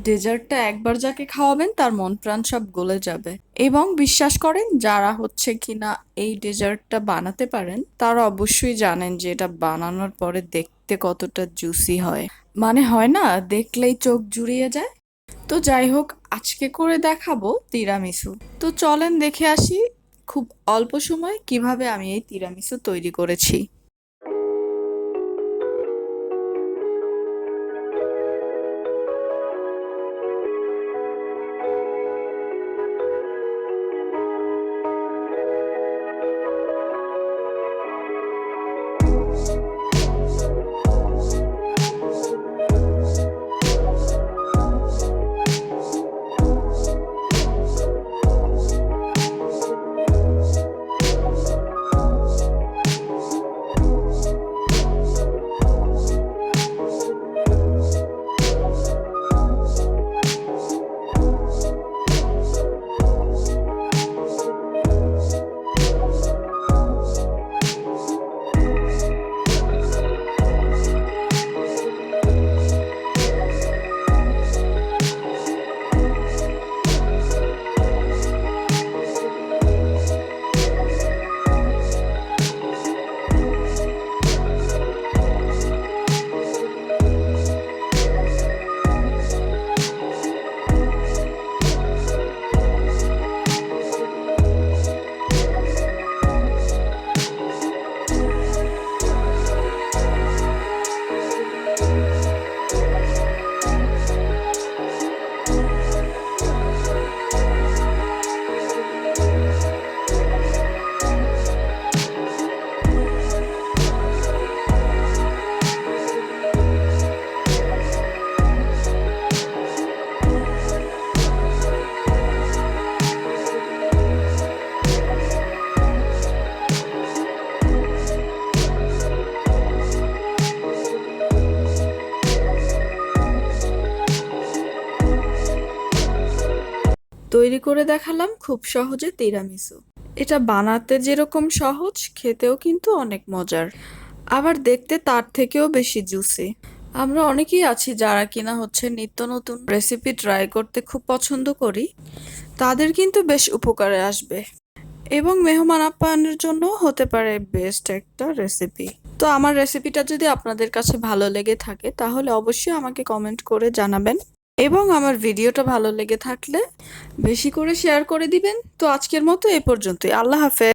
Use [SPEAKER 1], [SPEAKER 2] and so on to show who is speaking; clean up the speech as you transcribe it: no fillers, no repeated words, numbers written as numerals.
[SPEAKER 1] ডেজার্টটা একবার যাকে খাওয়াবেন তার মন প্রাণ সব গলে যাবে। এবং বিশ্বাস করেন যারা হচ্ছে কিনা এই ডেজার্টটা বানাতে পারেন তারা অবশ্যই জানেন যে এটা বানানোর পরে দেখতে কতটা জুসি হয়। মানে হয় না, দেখলেই চোখ জুড়িয়ে যায়। তো যাই হোক, আজকে করে দেখাবো তিরামিসু। তো চলেন দেখে আসি খুব অল্প সময় কিভাবে আমি এই তিরামিসু তৈরি করেছি। তৈরি করে দেখালাম খুব সহজে তিরামিসু। এটা বানাতে যেরকম সহজ, খেতেও কিন্তু অনেক মজার, আবার দেখতে তার থেকেও বেশি জুসি। আমরা অনেকেই আছি যারা কিনা হচ্ছে নিত্য নতুন রেসিপি ট্রাই করতে খুব পছন্দ করি, তাদের কিন্তু বেশ উপকারে আসবে এবং মেহমান আপ্যায়নের জন্য হতে পারে বেস্ট একটা রেসিপি। তো আমার রেসিপিটা যদি আপনাদের কাছে ভালো লেগে থাকে তাহলে অবশ্যই আমাকে কমেন্ট করে জানাবেন এবং আমার ভিডিওটা ভালো লেগে থাকলে বেশি করে শেয়ার করে দিবেন। তো আজকের মতো এ পর্যন্তই। আল্লাহ হাফেজ।